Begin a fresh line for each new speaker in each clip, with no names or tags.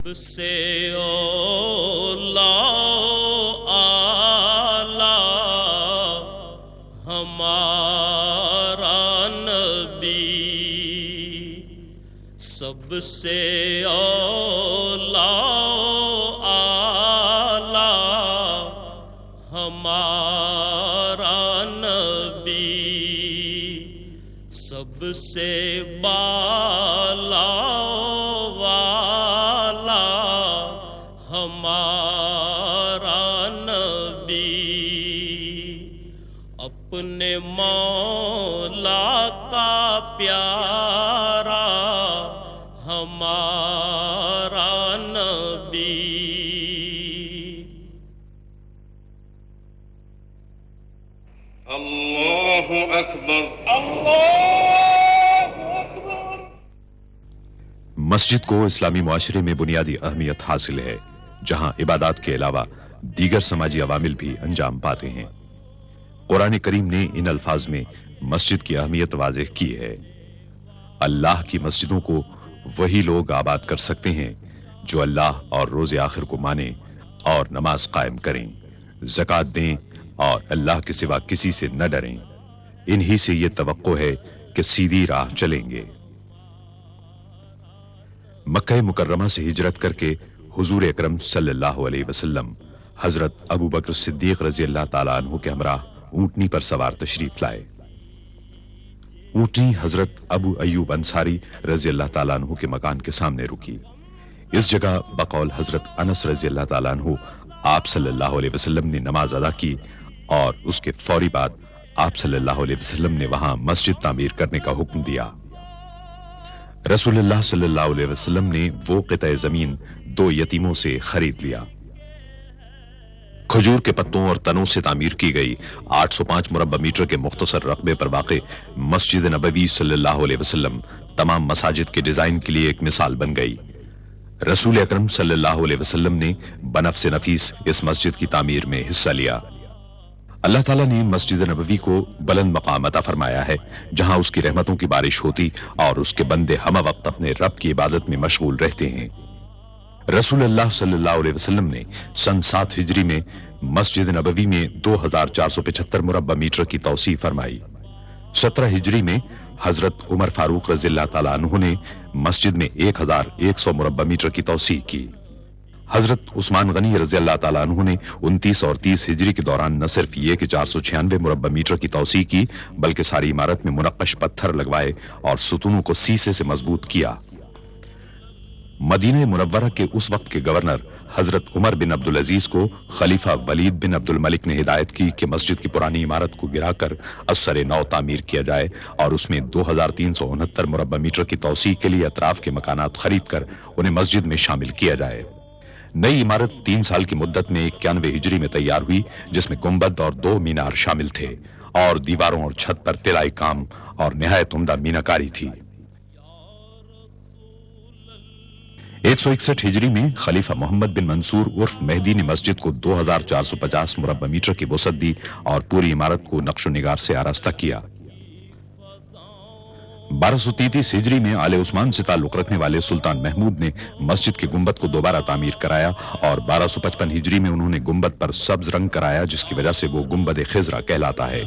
سے اولا آلہ ہمارا نبی، سب سے اولا آلہ ہمارا نبی، سب سے بالا ہمارا نبی، اپنے مولا کا پیارا ہمارا نبی۔
اللہ اکبر،
اللہ اکبر۔
مسجد کو اسلامی معاشرے میں بنیادی اہمیت حاصل ہے، جہاں عبادات کے علاوہ دیگر سماجی عوامل بھی انجام پاتے ہیں۔ قرآن کریم نے ان الفاظ میں مسجد کی اہمیت واضح کی ہے۔ اللہ کی مسجدوں کو وہی لوگ آباد کر سکتے ہیں جو اللہ اور روز آخر کو مانیں اور نماز قائم کریں، زکوٰۃ دیں اور اللہ کے سوا کسی سے نہ ڈریں۔ انہی سے یہ توقع ہے کہ سیدھی راہ چلیں گے۔ مکہ مکرمہ سے ہجرت کر کے حضور اکرم صلی اللہ علیہ وسلم حضرت ابو بکر صدیق رضی اللہ تعالیٰ عنہ کے ہمراہ اونٹنی پر سوار تشریف لائے۔ اونٹنی حضرت ابو ایوب انصاری رضی اللہ تعالیٰ عنہ کے مکان کے سامنے رکی۔ اس جگہ بقول حضرت انس رضی اللہ تعالیٰ عنہ آپ صلی اللہ علیہ وسلم نے نماز ادا کی، اور اس کے فوری بعد آپ صلی اللہ علیہ وسلم نے وہاں مسجد تعمیر کرنے کا حکم دیا۔ رسول اللہ صلی اللہ علیہ وسلم نے وہ قطع زمین 2 یتیموں سے خرید لیا۔ کھجور کے پتوں اور تنوں سے تعمیر کی گئی 805 مربع میٹر کے مختصر رقبے پر واقع مسجد نبوی صلی اللہ علیہ وسلم تمام مساجد کے ڈیزائن کے لیے ایک مثال بن گئی۔ رسول اکرم صلی اللہ علیہ وسلم نے بنفس نفیس اس مسجد کی تعمیر میں حصہ لیا۔ اللہ تعالیٰ نے مسجد نبوی کو بلند مقام عطا فرمایا ہے، جہاں اس کی رحمتوں کی بارش ہوتی اور اس کے بندے ہمہ وقت اپنے رب کی عبادت میں مشغول رہتے ہیں۔ رسول اللہ صلی اللہ علیہ وسلم نے سن 7 ہجری میں مسجد نبوی میں 2475 مربع میٹر کی توسیع فرمائی۔ 17 ہجری میں حضرت عمر فاروق رضی اللہ تعالیٰ عنہ نے مسجد میں 1100 مربع میٹر کی توسیع کی۔ حضرت عثمان غنی رضی اللہ تعالیٰ عنہ نے 29 اور 30 ہجری کے دوران نہ صرف یہ کہ 496 مربع میٹر کی توسیع کی، بلکہ ساری عمارت میں منقش پتھر لگوائے اور ستونوں کو سیسے سے مضبوط کیا۔ مدینہ منورہ کے اس وقت کے گورنر حضرت عمر بن عبدالعزیز کو خلیفہ ولید بن عبد الملک نے ہدایت کی کہ مسجد کی پرانی عمارت کو گرا کر ازسر نو تعمیر کیا جائے اور اس میں 2369 مربع میٹر کی توسیع کے لیے اطراف کے مکانات خرید کر انہیں مسجد میں شامل کیا جائے۔ نئی عمارت 3 سال کی مدت میں 91 ہجری میں تیار ہوئی، جس میں گنبد اور 2 مینار شامل تھے اور دیواروں اور چھت پر طلائی کام اور نہایت عمدہ میناکاری تھی۔ 161 ہجری میں خلیفہ محمد بن منصور عرف مہدی نے مسجد کو 2450 مربع میٹر کی وسعت دی اور پوری عمارت کو نقش و نگار سے آراستہ کیا۔ 1233 ہجری میں آل عثمان سے تعلق رکھنے والے سلطان محمود نے مسجد کے گنبد کو دوبارہ تعمیر کرایا اور 1255 ہجری میں انہوں نے گنبد پر سبز رنگ کرایا، جس کی وجہ سے وہ گنبد خضرا کہلاتا ہے۔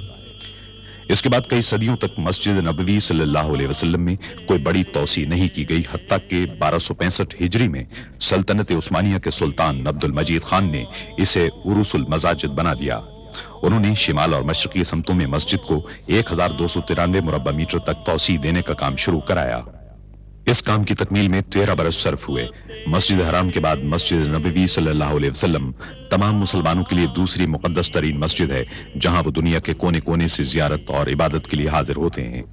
اس کے بعد کئی صدیوں تک مسجد نبوی صلی اللہ علیہ وسلم میں کوئی بڑی توسیع نہیں کی گئی، حتیٰ کہ 1265 ہجری میں سلطنت عثمانیہ کے سلطان عبد المجید خان نے اسے عروس المساجد بنا دیا۔ انہوں نے شمال اور مشرقی سمتوں میں مسجد کو 1293 مربع میٹر تک توسیع دینے کا کام شروع کرایا۔ اس کام کی تکمیل میں 13 برس صرف ہوئے۔ مسجد حرام کے بعد مسجد نبوی صلی اللہ علیہ وسلم تمام مسلمانوں کے لیے دوسری مقدس ترین مسجد ہے، جہاں وہ دنیا کے کونے کونے سے زیارت اور عبادت کے لیے حاضر ہوتے ہیں۔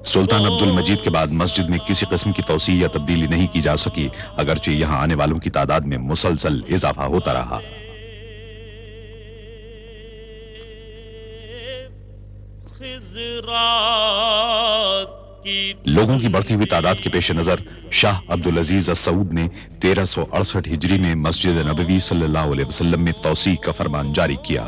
سلطان عبد المجید کے بعد مسجد میں کسی قسم کی توسیع یا تبدیلی نہیں کی جا سکی، اگرچہ یہاں آنے والوں کی تعداد میں مسلسل اضافہ ہوتا رہا۔ لوگوں کی بڑھتی ہوئی تعداد کے پیش نظر شاہ عبدالعزیز السعود نے 1368 ہجری میں مسجد نبوی صلی اللہ علیہ وسلم میں توسیع کا فرمان جاری کیا۔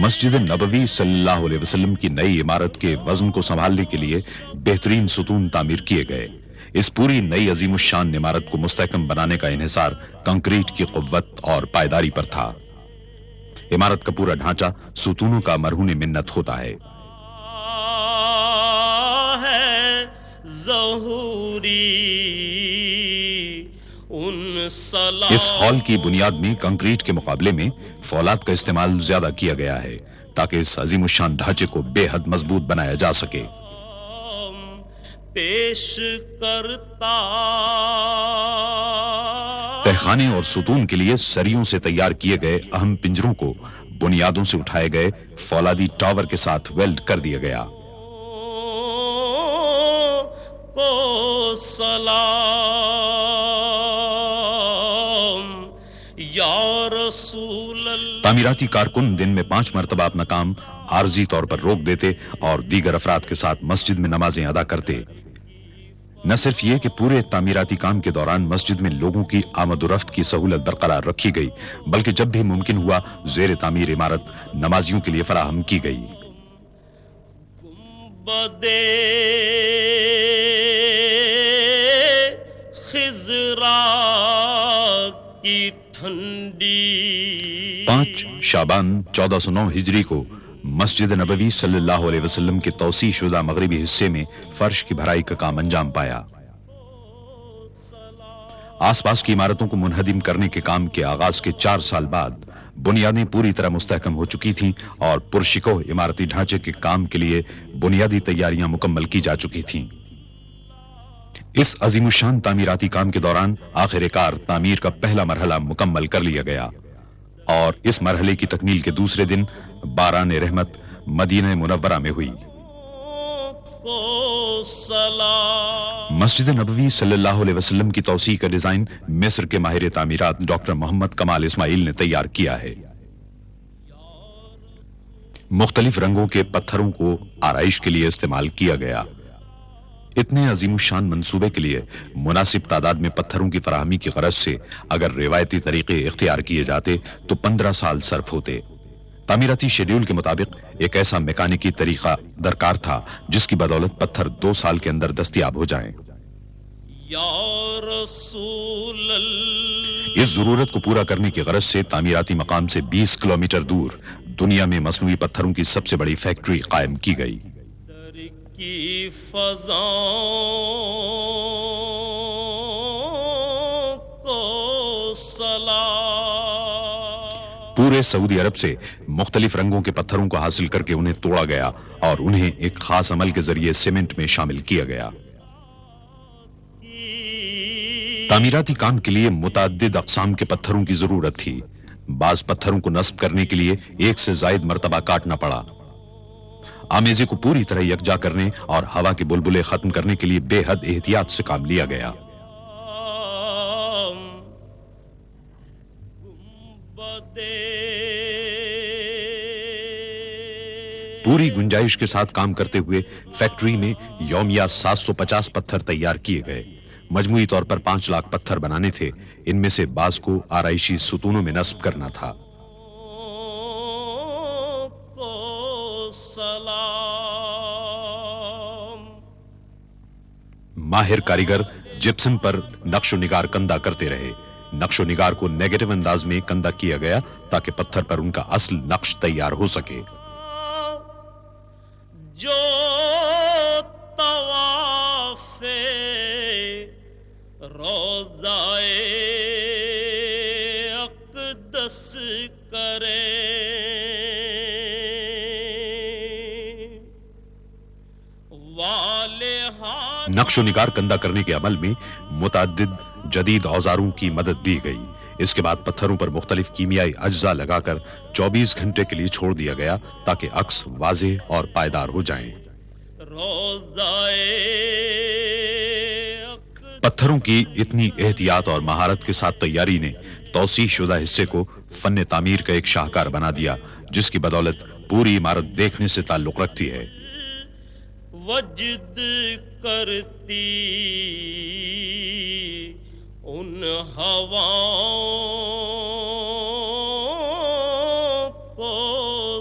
مسجد نبوی صلی اللہ علیہ وسلم کی نئی عمارت کے وزن کو سنبھالنے کے لیے بہترین ستون تعمیر کیے گئے. اس پوری نئی عظیم الشان عمارت کو مستحکم بنانے کا انحصار کنکریٹ کی قوت اور پائیداری پر تھا. عمارت کا پورا ڈھانچہ ستونوں کا مرہون منت ہوتا ہے. اس ہال کی بنیاد میں کنکریٹ کے مقابلے میں فولاد کا استعمال زیادہ کیا گیا ہے تاکہ اس عظیم الشان ڈھانچے کو بے حد مضبوط بنایا جا سکے.
پیش کرتا
تہخانے اور ستون کے لیے سریوں سے تیار کیے گئے اہم پنجروں کو بنیادوں سے اٹھائے گئے فولادی ٹاور کے ساتھ ویلڈ کر دیا گیا.
کو سلام یا رسول اللہ.
تعمیراتی کارکن دن میں 5 مرتبہ اپنا کام عارضی طور پر روک دیتے اور دیگر افراد کے ساتھ مسجد میں نمازیں ادا کرتے. نہ صرف یہ کہ پورے تعمیراتی کام کے دوران مسجد میں لوگوں کی آمد و رفت کی سہولت برقرار رکھی گئی بلکہ جب بھی ممکن ہوا زیر تعمیر عمارت نمازیوں کے لیے فراہم کی گئی.
بدے خضرا کی ٹھنڈی
5 شعبان 1409 ہجری کو مسجد نبوی صلی اللہ علیہ وسلم کے توسیع شدہ مغربی حصے میں فرش کی بھرائی کا کام انجام پایا. آس پاس کی عمارتوں کو منہدم کرنے کے کام کے آغاز کے 4 سال بعد بنیادیں پوری طرح مستحکم ہو چکی تھیں اور پرشکو عمارتی ڈھانچے کے کام کے لیے بنیادی تیاریاں مکمل کی جا چکی تھیں. اس عظیم الشان تعمیراتی کام کے دوران آخر کار تعمیر کا پہلا مرحلہ مکمل کر لیا گیا اور اس مرحلے کی تکمیل کے دوسرے دن باران رحمت مدینہ منورہ میں ہوئی. مسجد نبوی صلی اللہ علیہ وسلم کی توسیع کا ڈیزائن مصر کے ماہر تعمیرات ڈاکٹر محمد کمال اسماعیل نے تیار کیا ہے. مختلف رنگوں کے پتھروں کو آرائش کے لیے استعمال کیا گیا. اتنے عظیم الشان منصوبے کے لیے مناسب تعداد میں پتھروں کی فراہمی کی غرض سے اگر روایتی طریقے اختیار کیے جاتے تو 15 سال صرف ہوتے. تعمیراتی شیڈیول کے مطابق ایک ایسا میکانیکی طریقہ درکار تھا جس کی بدولت پتھر 2 سال کے اندر دستیاب ہو جائیں.
یا رسول اللہ.
اس ضرورت کو پورا کرنے کی غرض سے تعمیراتی مقام سے 20 کلومیٹر دور دنیا میں مصنوعی پتھروں کی سب سے بڑی فیکٹری قائم کی گئی.
کی فضاؤں کو سلام.
پورے سعودی عرب سے مختلف رنگوں کے پتھروں کو حاصل کر کے انہیں توڑا گیا اور انہیں ایک خاص عمل کے ذریعے سیمنٹ میں شامل کیا گیا. تعمیراتی کام کے لیے متعدد اقسام کے پتھروں کی ضرورت تھی. بعض پتھروں کو نصب کرنے کے لیے 1 سے زائد مرتبہ کاٹنا پڑا. آمیزے کو پوری طرح یکجا کرنے اور ہوا کے بلبلے ختم کرنے کے لیے بے حد احتیاط سے کام لیا گیا. پوری گنجائش کے ساتھ کام کرتے ہوئے فیکٹری میں یومیہ 750 پتھر تیار کیے گئے. مجموعی طور پر 5 لاکھ پتھر بنانے تھے. ان میں سے بعض کو آرائشی ستونوں میں نصب کرنا تھا. ماہر کاریگر جپسن پر نقش و نگار کندہ کرتے رہے. نقش و نگار کو نیگیٹو انداز میں کندہ کیا گیا تاکہ پتھر پر ان کا اصل نقش تیار ہو سکے.
جو طواف روضائے اقدس کرے
نقش و نگار کندہ کرنے کے عمل میں متعدد جدید اوزاروں کی مدد دی گئی. اس کے بعد پتھروں پر مختلف کیمیائی اجزاء لگا کر 24 گھنٹے کے لیے چھوڑ دیا گیا تاکہ عکس واضح اور پائیدار ہو جائیں. پتھروں کی اتنی احتیاط اور مہارت کے ساتھ تیاری نے توسیع شدہ حصے کو فن تعمیر کا ایک شاہکار بنا دیا جس کی بدولت پوری عمارت دیکھنے سے تعلق رکھتی ہے.
وجد کرتی ان ہواؤں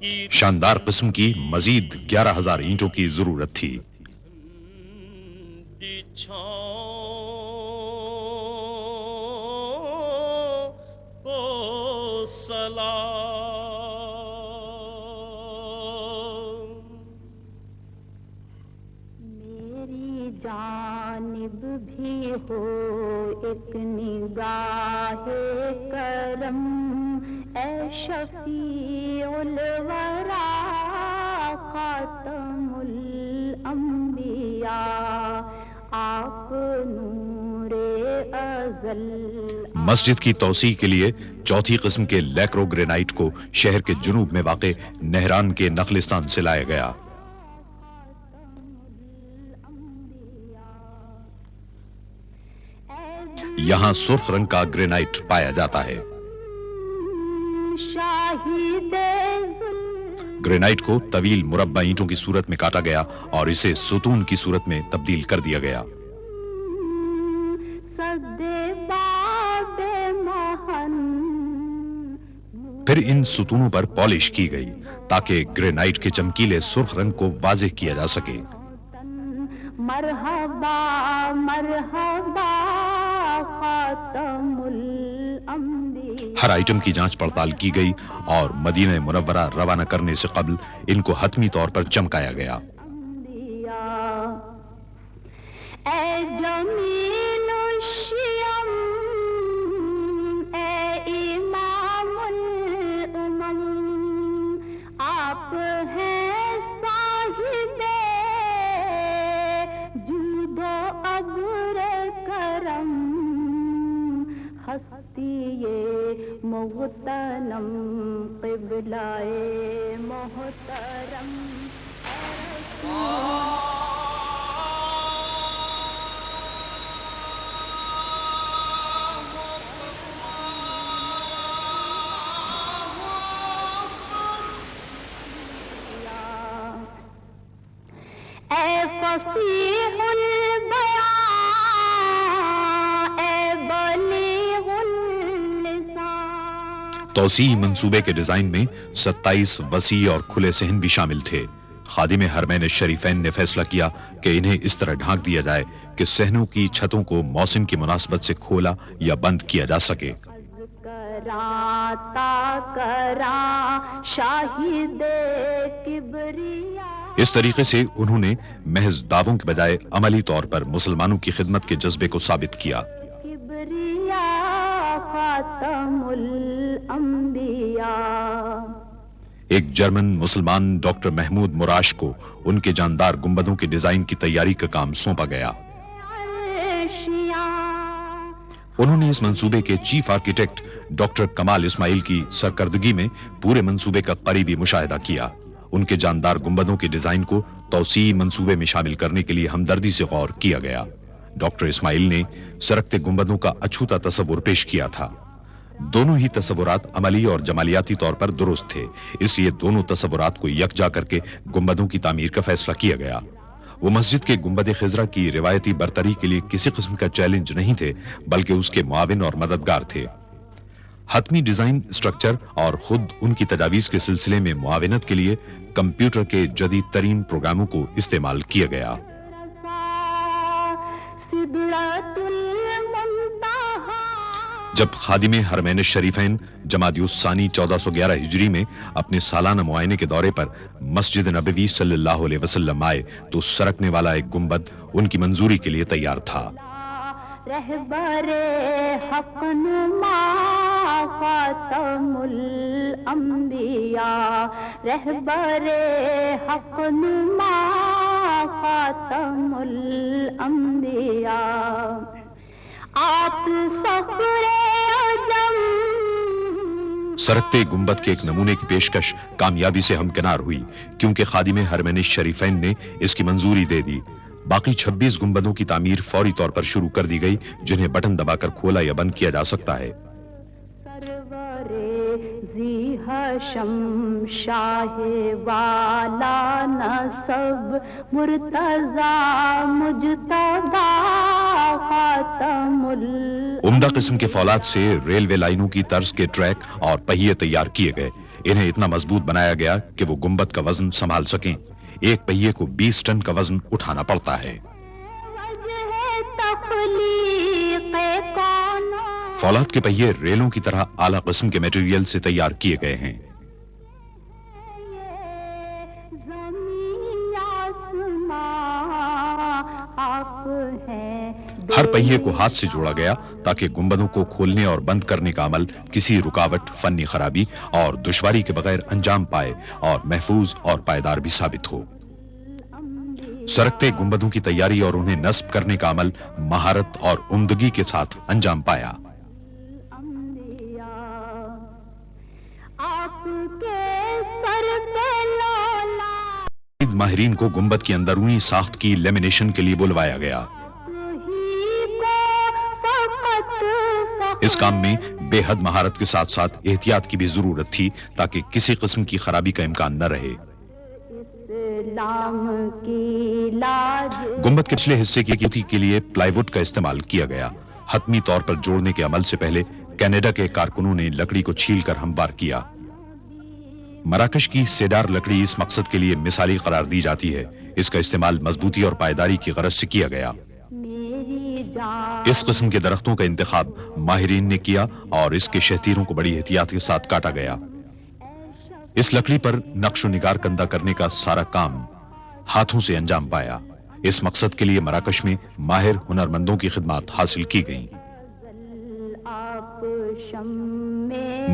کی
شاندار قسم کی مزید 11,000 اینٹوں کی ضرورت تھی۔
ٹھنڈی چھاؤں کو سلام،
میری جانب بھی ہو ایک نگاہ کرم، اے شفیع الورا خاتم الانبیاء، آپ نور ازل۔
مسجد کی توسیع کے لیے چوتھی قسم کے لیکرو گرینائٹ کو شہر کے جنوب میں واقع نہران کے نخلستان سے لایا گیا۔ یہاں سرخ رنگ کا گرینائٹ پایا جاتا ہے۔
شاہد
گرینائٹ کو طویل مربع اینٹوں کی صورت میں کاٹا گیا اور اسے ستون کی صورت میں تبدیل کر دیا گیا۔ پھر ان ستونوں پر پالش کی گئی تاکہ گرینائٹ کے چمکیلے سرخ رنگ کو واضح کیا جا سکے۔
مرحبا مرحبا خاتم الانبیاء۔
ہر آئٹم کی جانچ پڑتال کی گئی اور مدینہ منورہ روانہ کرنے سے قبل ان کو حتمی طور پر چمکایا گیا۔
اے جمیل الشیم، اے امام الامم، آپ ہیں صاحب جود و ابر کرم، ہستی محترم قبلہ محترم۔ اے فصیح البیاں، اے بلیغ اللسان۔
توسیع منصوبے کے ڈیزائن میں 27 وسیع اور کھلے صحن بھی شامل تھے۔ خادم حرمین الشریفین نے فیصلہ کیا کہ انہیں اس طرح ڈھانک دیا جائے کہ صحنوں کی چھتوں کو موسم کی مناسبت سے کھولا یا بند کیا جا سکے۔
کراں تا کراں شاہد کبریا۔
اس طریقے سے انہوں نے محض دعووں کے بجائے عملی طور پر مسلمانوں کی خدمت کے جذبے کو ثابت کیا۔
کبریا خاتم الانبیاء۔
ایک جرمن مسلمان ڈاکٹر محمود مراش کو ان کے جاندار گنبدوں کے ڈیزائن کی تیاری کا کام سونپا گیا۔ انہوں نے اس منصوبے کے چیف آرکیٹیکٹ ڈاکٹر کمال اسماعیل کی سرکردگی میں پورے منصوبے کا قریبی مشاہدہ کیا۔ ان کے جاندار گنبدوں کے ڈیزائن کو توسیع منصوبے میں شامل کرنے کے لیے ہمدردی سے غور کیا گیا۔ ڈاکٹر اسماعیل نے سرکتے گنبدوں کا اچھوتا تصور پیش کیا تھا۔ دونوں ہی تصورات عملی اور جمالیاتی طور پر درست تھے، اس لیے دونوں تصورات کو یکجا کر کے گنبدوں کی تعمیر کا فیصلہ کیا گیا۔ وہ مسجد کے گنبد خضرا کی روایتی برتری کے لیے کسی قسم کا چیلنج نہیں تھے، بلکہ اس کے معاون اور مددگار تھے۔ حتمی ڈیزائن اسٹرکچر اور خود ان کی تجاویز کے سلسلے میں معاونت کے لیے کمپیوٹر کے جدید ترین پروگراموں کو استعمال کیا گیا۔ جب خادم حرمین الشریفین جمادی الثانی 1411 ہجری میں اپنے سالانہ معائنے کے دورے پر مسجد نبوی صلی اللہ علیہ وسلم آئے تو سرکنے والا ایک گنبد ان کی منظوری کے لیے تیار تھا۔
رہبر حق نما خاتم الانبیاء، رہبر حق نما خاتم الانبیاء، آپ فخر عجم۔
سرکتے گنبد کے ایک نمونے کی پیشکش کامیابی سے ہمکنار ہوئی کیونکہ خادم حرمین الشریفین نے اس کی منظوری دے دی۔ باقی 26 گنبدوں کی تعمیر فوری طور پر شروع کر دی گئی، جنہیں بٹن دبا کر کھولا یا بند کیا جا سکتا ہے۔
سرور ذی حشم شاہ والا نسب مرتضی مجتبی خاتم
عمدہ قسم کے فولاد سے ریلوے لائنوں کی طرز کے ٹریک اور پہیے تیار کیے گئے۔ انہیں اتنا مضبوط بنایا گیا کہ وہ گنبد کا وزن سنبھال سکیں. ایک پہیے کو 20 ٹن کا وزن اٹھانا پڑتا ہے. فولاد کے پہیے ریلوں کی طرح اعلیٰ قسم کے میٹیریل سے تیار کیے گئے ہیں. ہر پہیے کو ہاتھ سے جوڑا گیا تاکہ گنبدوں کو کھولنے اور بند کرنے کا عمل کسی رکاوٹ، فنی خرابی اور دشواری کے بغیر انجام پائے اور محفوظ اور پائیدار بھی ثابت ہو. سرکتے گنبدوں کی تیاری اور انہیں نصب کرنے کا عمل مہارت اور عمدگی کے ساتھ انجام پایا. ماہرین کو گنبد کی اندرونی ساخت کی لیمینیشن کے لیے بلوایا گیا. اس کام میں بے حد مہارت کے ساتھ ساتھ احتیاط کی بھی ضرورت تھی تاکہ کسی قسم کی خرابی کا امکان نہ رہے. گنبد کے پچھلے حصے کی کیوتی کے لیے پلائی ووڈ کا استعمال کیا گیا. حتمی طور پر جوڑنے کے عمل سے پہلے کینیڈا کے کارکنوں نے لکڑی کو چھیل کر ہموار کیا. مراکش کی سیڈار لکڑی اس مقصد کے لیے مثالی قرار دی جاتی ہے. اس کا استعمال مضبوطی اور پائیداری کی غرض سے کیا گیا. اس قسم کے درختوں کا انتخاب ماہرین نے کیا اور اس کے شہتیروں کو بڑی احتیاط کے ساتھ کاٹا گیا. اس لکڑی پر نقش و نگار کندہ کرنے کا سارا کام ہاتھوں سے انجام پایا. اس مقصد کے لیے مراکش میں ماہر ہنرمندوں کی خدمات حاصل کی گئیں.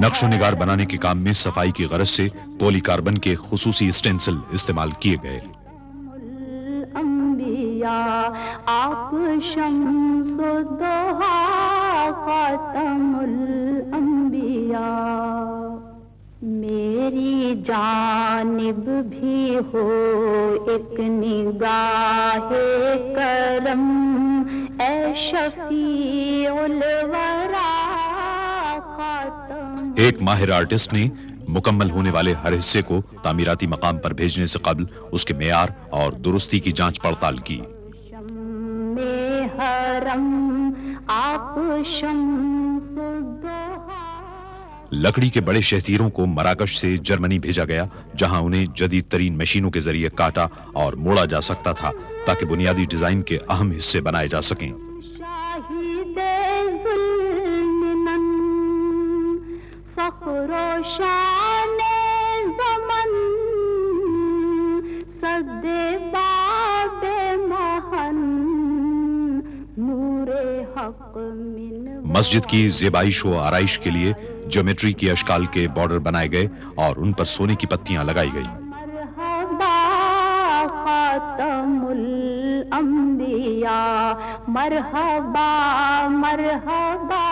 نقش و نگار بنانے کے کام میں صفائی کی غرض سے پولی کاربن کے خصوصی اسٹینسل استعمال کیے گئے.
آپ شمس الضحیٰ خاتم الانبیاء. میری جانب بھی ہو ایک نگاہ کرم اے شفیع الورا خاتم.
ایک ماہر آرٹسٹ نے مکمل ہونے والے ہر حصے کو تعمیراتی مقام پر بھیجنے سے قبل اس کے معیار اور درستی کی جانچ پڑتال کی. لکڑی کے بڑے شہتیروں کو مراکش سے جرمنی بھیجا گیا جہاں انہیں جدید ترین مشینوں کے ذریعے کاٹا اور موڑا جا سکتا تھا تاکہ بنیادی ڈیزائن کے اہم حصے بنائے جا سکیں.
فخر و شان زمن صد باب محن نور حق من.
مسجد کی زیبائش و آرائش کے لیے جیومیٹری کی اشکال کے بارڈر بنائے گئے اور ان پر سونے کی پتیاں لگائی گئی.
مرحبا خاتم الانبیاء مرحبا مرحبا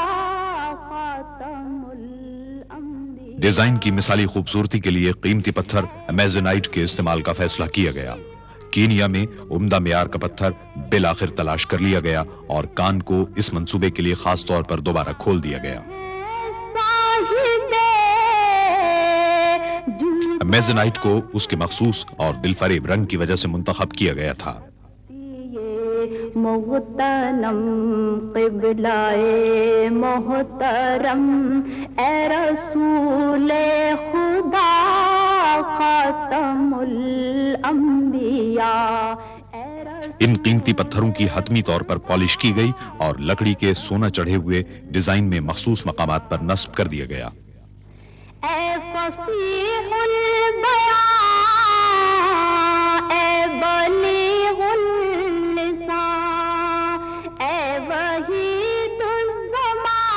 خاتم الانبیاء.
ڈیزائن کی مثالی خوبصورتی کے لیے قیمتی پتھر امیزونائٹ کے استعمال کا فیصلہ کیا گیا. کینیا میں عمدہ معیار کا پتھر بالآخر تلاش کر لیا گیا اور کان کو اس منصوبے کے لیے خاص طور پر دوبارہ کھول دیا گیا. میزنائٹ کو اس کے مخصوص اور دلفریب رنگ کی وجہ سے منتخب کیا گیا تھا.
محترم قبلہ محترم اے رسول خدا خاتم الانبیاء.
ان قیمتی پتھروں کی حتمی طور پر پالش کی گئی اور لکڑی کے سونا چڑھے ہوئے ڈیزائن میں مخصوص مقامات پر نصب کر دیا گیا.
اے فصیح البیان اے بلیغ اللسان اے وحید الزمان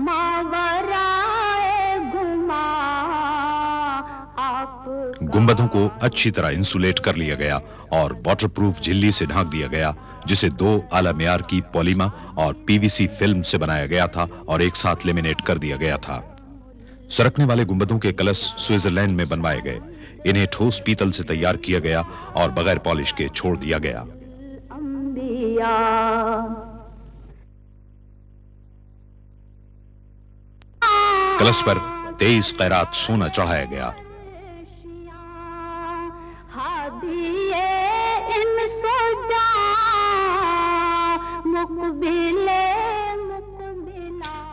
ماورائے گما.
گنبدوں کو اچھی طرح انسولیٹ کر لیا گیا اور واٹر پروف جھلی سے ڈھانک دیا گیا جسے 2 اعلی معیار کی پولیما اور پی وی سی فلم سے بنایا گیا تھا اور ایک ساتھ لیمینیٹ کر دیا گیا تھا. سرکنے والے گنبدوں کے کلش سوئٹزرلینڈ میں بنوائے گئے. انہیں ٹھوس پیتل سے تیار کیا گیا اور بغیر پالش کے چھوڑ دیا گیا. کلش پر 23 قیرات سونا چڑھایا گیا.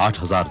8000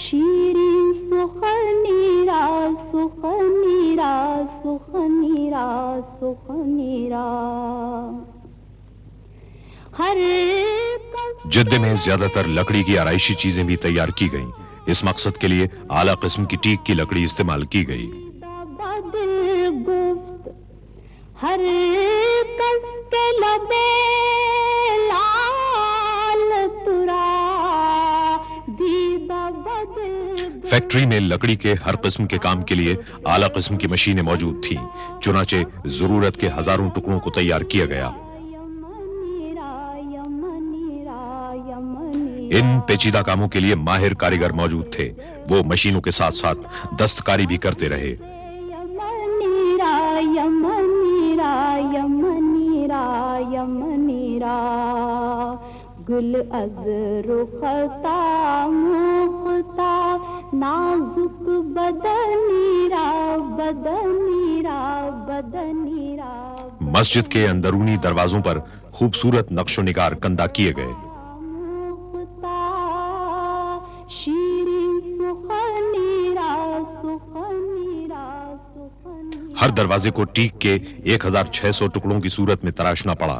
شیرین سخنی را سخنی را سخنی را سخنی را ہر
جدے میں زیادہ تر لکڑی کی آرائشی چیزیں بھی تیار کی گئیں. اس مقصد کے لیے اعلیٰ قسم کی ٹیک کی لکڑی استعمال کی گئی.
بدل گفت ہر کس کے لبے لال ترا دیدہ بدل.
فیکٹری میں لکڑی کے ہر قسم کے کام کے لیے اعلیٰ قسم کی مشینیں موجود تھیں. چنانچہ ضرورت کے ہزاروں ٹکڑوں کو تیار کیا گیا. ان پیچیدہ کاموں کے لیے ماہر کاریگر موجود تھے. وہ مشینوں کے ساتھ ساتھ دستکاری بھی کرتے رہے.
یمنی را یمنی را یمنی را یمنی را گل از رختا مختا نازک بدنی را بدنی را بدنی را.
مسجد کے اندرونی دروازوں پر خوبصورت نقش و نگار کندہ کیے گئے. ہر دروازے کو ٹیک کے 1600 ٹکڑوں کی صورت میں تراشنا پڑا.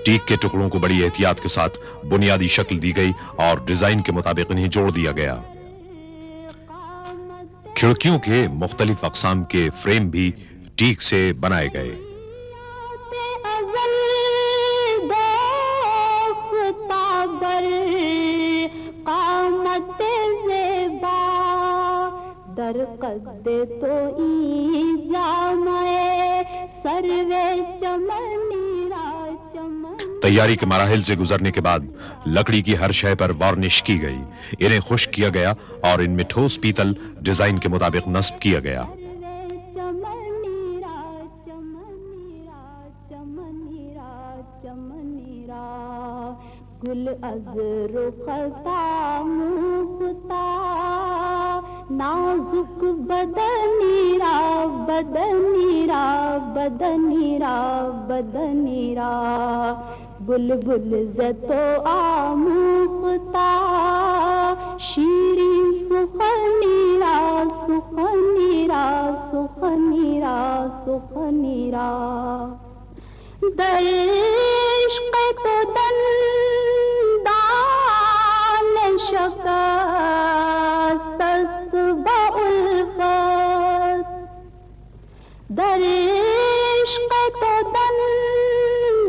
ٹیک کے ٹکڑوں کو بڑی احتیاط کے ساتھ بنیادی شکل دی گئی اور ڈیزائن کے مطابق انہیں جوڑ دیا گیا. کھڑکیوں کے مختلف اقسام کے فریم بھی ٹیک سے بنائے گئے.
در قد تو ای جامعے سروے چمنی را چمن.
تیاری کے مراحل سے گزرنے کے بعد لکڑی کی ہر شے پر وارنش کی گئی. انہیں خشک کیا گیا اور ان میں ٹھوس پیتل ڈیزائن کے مطابق نصب کیا گیا.
چمنی را چمنی را چمنی را چمنی را گل از رختا مختا نازک بدنی را بدنی را بدنی را بدنی را بلبل زتو آموختا شیرین سخنی را سخنی را سخنی را سخنی را در عشق تو دندان شکست است با الفت در عشق تو دندان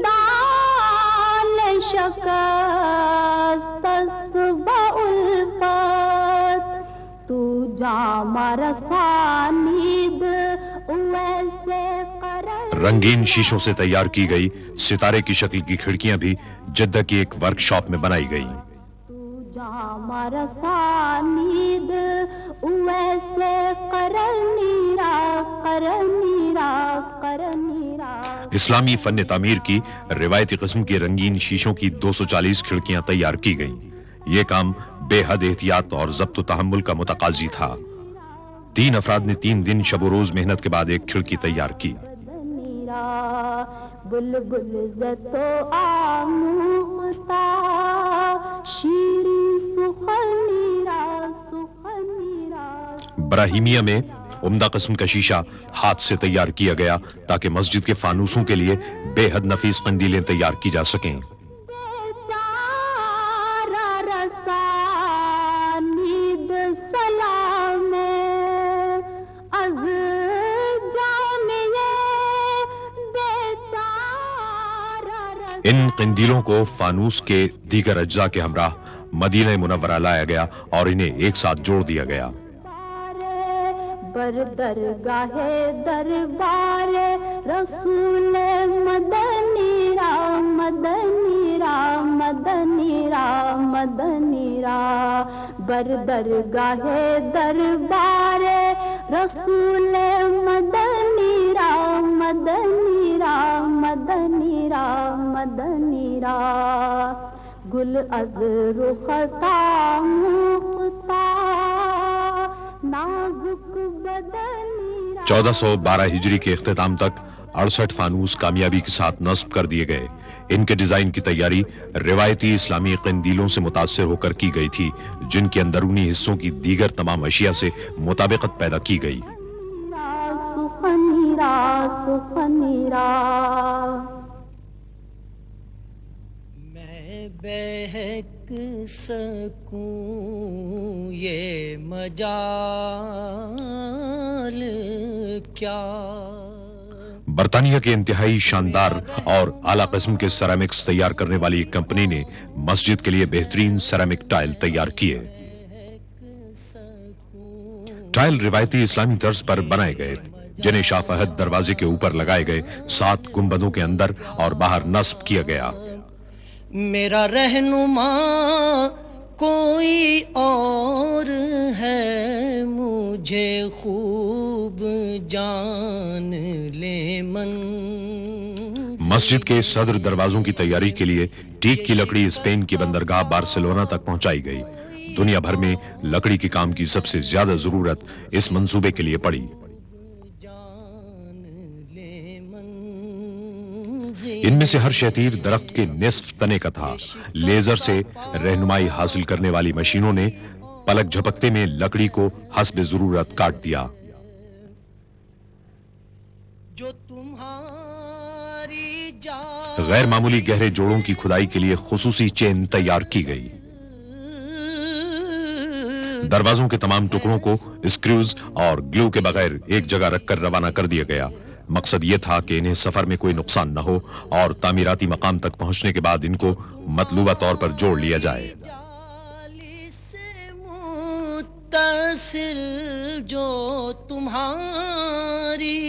شکست است با الفت تو جام رسانید ویسے قرار.
رنگین شیشوں سے تیار کی گئی ستارے کی شکل کی کھڑکیاں بھی جدہ کی ایک ورک شاپ میں بنائی گئی.
جام رسانید ویسے قرنی را قرنی را قرنی را.
اسلامی فن تعمیر کی روایتی قسم کی رنگین شیشوں کی 240 کھڑکیاں تیار کی گئیں. یہ کام بے حد احتیاط اور ضبط و تحمل کا متقاضی تھا. 3 افراد نے 3 دن شب و روز محنت کے بعد ایک کھڑکی تیار کی.
بلبل زتو آموختا شیرین سخنی را سخنی را.
براہیمیہ میں عمدہ قسم کا شیشہ ہاتھ سے تیار کیا گیا تاکہ مسجد کے فانوسوں کے لیے بے حد نفیس قندیلیں تیار کی جا سکیں. ان قندیلوں کو فانوس کے دیگر اجزاء کے ہمراہ مدینہ منورہ لایا گیا اور انہیں ایک ساتھ جوڑ دیا گیا.
بر درگاہ دربار رسول مدنی را مدنی را مدنی را مدنی را بر درگاہ دربار رسول مدنی را مدنی را مدنی را مدنی را گل از رختا مختا نازک بدنی را.
1412 ہجری کے اختتام تک 68 فانوس کامیابی کے ساتھ نصب کر دیے گئے. ان کے ڈیزائن کی تیاری روایتی اسلامی قندیلوں سے متاثر ہو کر کی گئی تھی، جن کے اندرونی حصوں کی دیگر تمام اشیاء سے مطابقت پیدا کی گئی۔
سخنیرا سخنیرا
میں بہک سکوں یہ مجال کیا،
برطانیہ کے انتہائی شاندار اور اعلیٰ قسم کے سیرامکس تیار کرنے والی ایک کمپنی نے مسجد کے لیے بہترین سیرامک ٹائل تیار کیے۔ ٹائل روایتی اسلامی طرز پر بنائے گئے، جنہیں شاہ فہد دروازے کے اوپر لگائے گئے 7 گنبدوں کے اندر اور باہر نصب کیا گیا۔
میرا رہنما کوئی اور ہے، مجھے خوب جان لے من۔
مسجد کے صدر دروازوں کی تیاری کے لیے ٹیک کی لکڑی اسپین کی بندرگاہ بارسلونا تک پہنچائی گئی۔ دنیا بھر میں لکڑی کے کام کی سب سے زیادہ ضرورت اس منصوبے کے لیے پڑی۔ ان میں سے ہر شتیر درخت کے نصف تنے کا تھا۔ لیزر سے رہنمائی حاصل کرنے والی مشینوں نے پلک جھپکتے میں لکڑی کو حسب ضرورت کاٹ دیا۔
جو تمہاری
غیر معمولی گہرے جوڑوں کی کھدائی کے لیے خصوصی چین تیار کی گئی۔ دروازوں کے تمام ٹکڑوں کو اسکریوز اور گلو کے بغیر ایک جگہ رکھ کر روانہ کر دیا گیا۔ مقصد یہ تھا کہ انہیں سفر میں کوئی نقصان نہ ہو اور تعمیراتی مقام تک پہنچنے کے بعد ان کو مطلوبہ طور پر جوڑ لیا جائے۔
جو تمہاری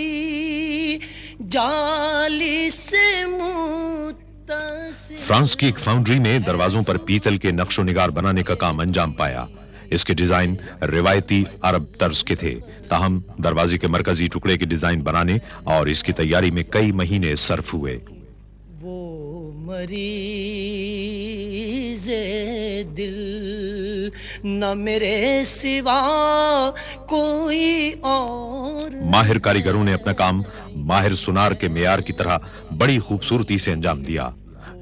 جالی سے متصل۔
فرانس کی ایک فاؤنڈری میں دروازوں پر پیتل کے نقش و نگار بنانے کا کام انجام پایا۔ اس کے ڈیزائن روایتی عرب طرز کے تھے، تاہم دروازے کے مرکزی ٹکڑے کے ڈیزائن بنانے اور اس کی تیاری میں کئی مہینے صرف ہوئے۔
وہ مریض دل نہ میرے سوا کوئی اور۔
ماہر کاریگروں نے اپنا کام ماہر سونار کے معیار کی طرح بڑی خوبصورتی سے انجام دیا۔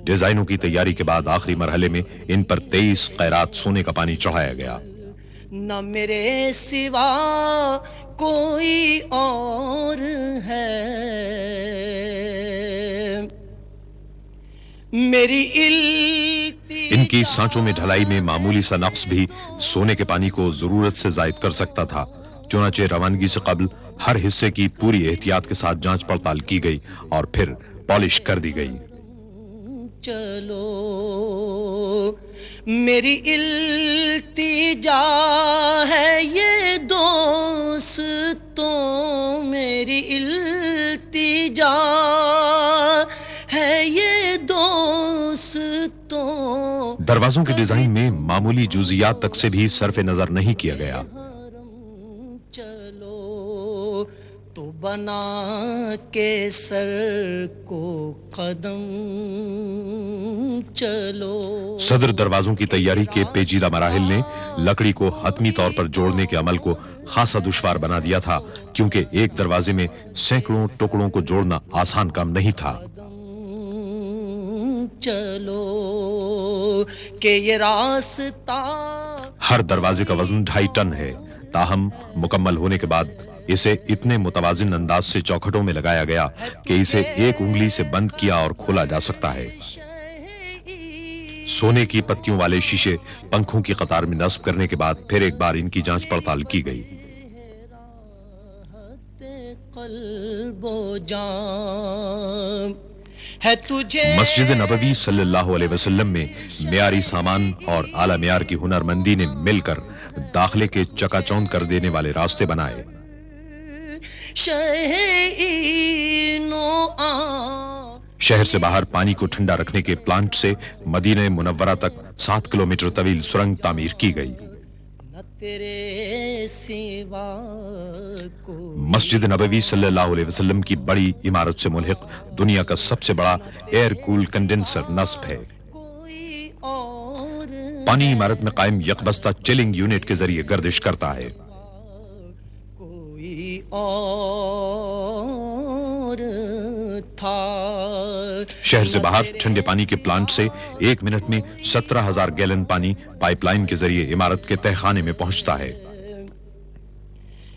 ڈیزائنوں کی تیاری کے بعد آخری مرحلے میں ان پر 23 قیرات سونے کا پانی چڑھایا گیا۔
نہ میرے سوا کوئی اور ہے، میری
ان کی سانچوں میں ڈھلائی میں معمولی سا نقص بھی سونے کے پانی کو ضرورت سے زائد کر سکتا تھا، چنانچہ روانگی سے قبل ہر حصے کی پوری احتیاط کے ساتھ جانچ پڑتال کی گئی اور پھر پالش کر دی گئی۔
چلو میری التجا ہے یہ دوستوں، میری التجا ہے یہ دوستوں۔
دروازوں کے ڈیزائن میں معمولی جزیات تک سے بھی صرف نظر نہیں کیا گیا۔
چلو تو بنا کے سر کو قدم چلو۔
صدر دروازوں کی تیاری کے پیچیدہ مراحل نے لکڑی کو حتمی طور پر جوڑنے کے عمل کو خاصا دشوار بنا دیا تھا، کیونکہ ایک دروازے میں سینکڑوں ٹکڑوں کو جوڑنا آسان کام نہیں تھا۔
چلو کہ یہ راستہ،
ہر دروازے کا وزن 2.5 ٹن ہے، تاہم مکمل ہونے کے بعد اسے اتنے متوازن انداز سے چوکھٹوں میں لگایا گیا کہ اسے ایک انگلی سے بند کیا اور کھولا جا سکتا ہے۔ سونے کی پتیوں والے شیشے پنکھوں کی قطار میں نصب کرنے کے بعد پھر ایک بار ان کی جانچ پڑتال کی گئی۔
قلب و جان ہے تجھے۔
مسجد نبوی صلی اللہ علیہ وسلم میں معیاری سامان اور اعلیٰ معیار کی ہنرمندی نے مل کر داخلے کے چکا چوند کر دینے والے راستے بنائے۔ شہر سے باہر پانی کو ٹھنڈا رکھنے کے پلانٹ سے مدینہ منورہ تک 7 کلومیٹر طویل سرنگ تعمیر کی گئی۔
تیرے سوا کو
مسجد نبوی صلی اللہ علیہ وسلم کی بڑی عمارت سے ملحق دنیا کا سب سے بڑا ایئر کول کنڈینسر نصب ہے۔
کوئی اور
پانی عمارت میں قائم یکبستہ چلنگ یونٹ کے ذریعے گردش کرتا ہے۔
کوئی اور تھا.
شہر سے باہر ٹھنڈے پانی کے پلانٹ سے 1 منٹ میں 17,000 گیلن پانی پائپ لائن کے ذریعے عمارت کے تہخانے میں پہنچتا ہے.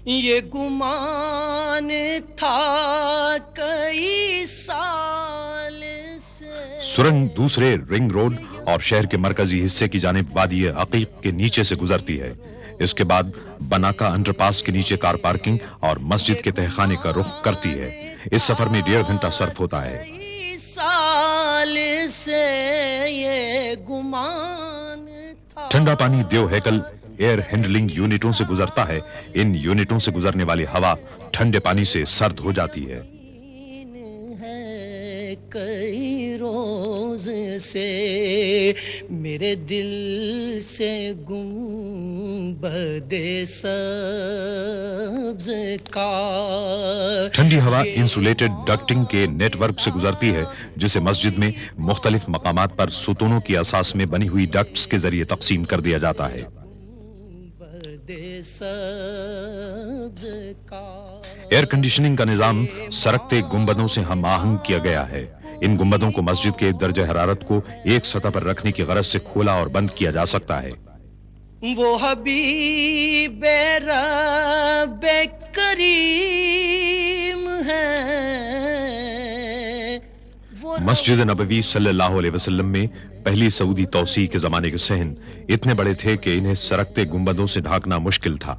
یہ گمان تھا کئی سال سے.
سرنگ دوسرے رنگ روڈ اور شہر کے مرکزی حصے کی جانب وادی عقیق کے نیچے سے گزرتی ہے. اس کے بعد بناکا انڈر پاس کے نیچے کار پارکنگ اور مسجد کے تہخانے کا رخ کرتی ہے. اس سفر میں 1.5 گھنٹہ صرف ہوتا ہے.
کئی سال سے یہ گمان تھا.
ٹھنڈا پانی دیو ہیکل ایئر ہینڈلنگ یونٹوں سے گزرتا ہے. ان یونٹوں سے گزرنے والی ہوا ٹھنڈے پانی سے سرد ہو جاتی ہے.
کئی روز سے میرے دل سے گنبد سبز کا.
ٹھنڈی ہوا انسولیٹڈ ڈکٹنگ کے نیٹ ورک سے گزرتی ہے جسے مسجد میں مختلف مقامات پر ستونوں کی اساس میں بنی ہوئی ڈکٹس کے ذریعے تقسیم کر دیا جاتا ہے.
سبز کا
ایئر کنڈیشننگ کا نظام سرکتے گنبدوں سے ہم آہنگ کیا گیا ہے. ان گنبدوں کو مسجد کے درجہ حرارت کو ایک سطح پر رکھنے کی غرض سے کھولا اور بند کیا جا سکتا ہے.
وہ حبیب رب کریم ہے.
مسجد نبوی صلی اللہ علیہ وسلم میں پہلی سعودی توسیع کے زمانے کے صحن اتنے بڑے تھے کہ انہیں سرکتے گنبدوں سے ڈھانکنا مشکل تھا.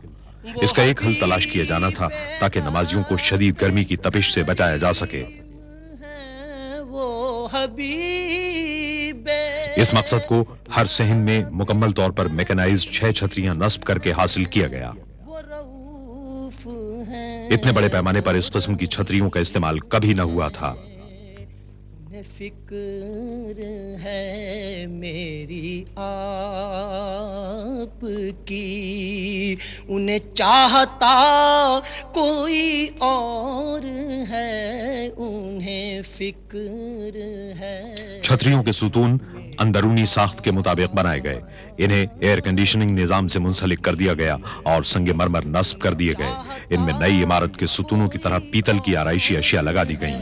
اس کا ایک حل تلاش کیا جانا تھا تاکہ نمازیوں کو شدید گرمی کی تپش سے بچایا جا سکے.
وہ حبیب
اس مقصد کو ہر صحن میں مکمل طور پر میکنائزڈ 6 چھتریاں نصب کر کے حاصل کیا گیا.
وہ رؤوف ہیں.
اتنے بڑے پیمانے پر اس قسم کی چھتریوں کا استعمال کبھی نہ ہوا تھا.
فکر ہے میری آپ کی, انہیں چاہتا کوئی اور ہے, انہیں فکر ہے.
چھتریوں کے ستون اندرونی ساخت کے مطابق بنائے گئے. انہیں ایئر کنڈیشننگ نظام سے منسلک کر دیا گیا اور سنگ مرمر نصب کر دیے گئے. ان میں نئی عمارت کے ستونوں کی طرح پیتل کی آرائشی اشیاء لگا دی گئیں.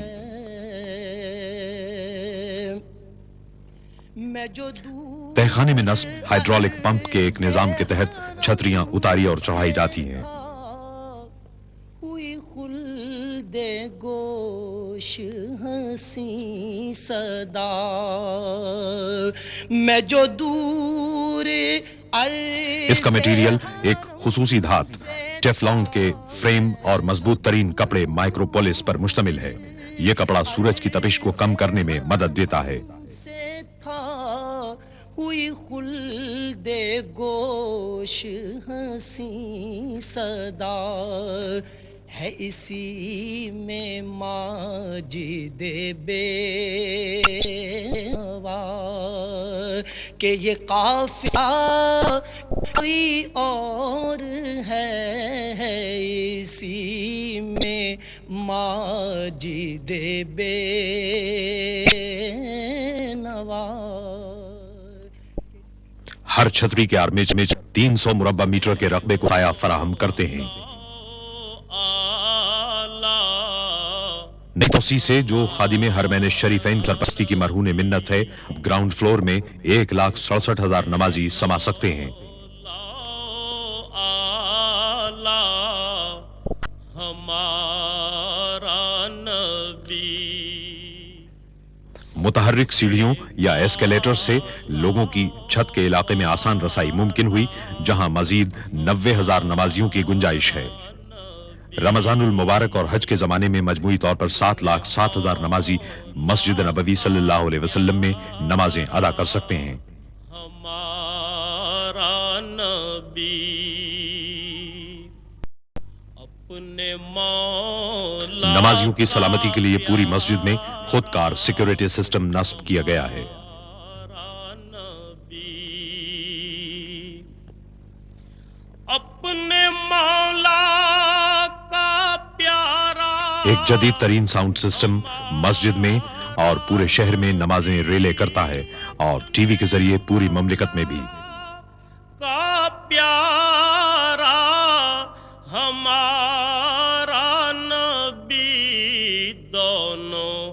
تہخانے میں نصب ہائیڈرولک پمپ کے ایک نظام کے تحت چھتریاں اتاری اور چڑھائی جاتی ہیں.
ہوئی خلد گوش ہنسی صدا, میں جو دور
اس کا میٹیریل ایک خصوصی دھات ٹیفلون کے فریم اور مضبوط ترین کپڑے مائکروپولس پر مشتمل ہے. یہ کپڑا سورج کی تپش کو کم کرنے میں مدد دیتا ہے.
ہوئی خلد گوش ہنسی صدا, ہے اسی میں ماجد بے نوا, کہ یہ قافلہ کوئی اور ہے, اسی میں ماجد بے نوا.
ہر چھتری کے آرمیچر میں 300 مربع میٹر کے رقبے کو پایا فراہم کرتے ہیں. نئی توسیع سے جو خادم حرمین شریفین کی سرپرستی کی مرہون منت ہے, گراؤنڈ فلور میں 1,67,000 نمازی سما سکتے ہیں. متحرک سیڑھیوں یا ایسکیلیٹر سے لوگوں کی چھت کے علاقے میں آسان رسائی ممکن ہوئی, جہاں مزید 90,000 نمازیوں کی گنجائش ہے. رمضان المبارک اور حج کے زمانے میں مجموعی طور پر 7,07,000 نمازی مسجد نبوی صلی اللہ علیہ وسلم میں نمازیں ادا کر سکتے ہیں.
ہمارا نبی اپنے مولا.
نمازیوں کی سلامتی کے لیے پوری مسجد میں خودکار سیکیورٹی سسٹم نصب کیا گیا ہے.
اپنے مولا کا پیارا.
ایک جدید ترین ساؤنڈ سسٹم مسجد میں اور پورے شہر میں نمازیں ریلے کرتا ہے اور ٹی وی کے ذریعے پوری مملکت میں بھی.
کا پیارا ہمارا نبی دونوں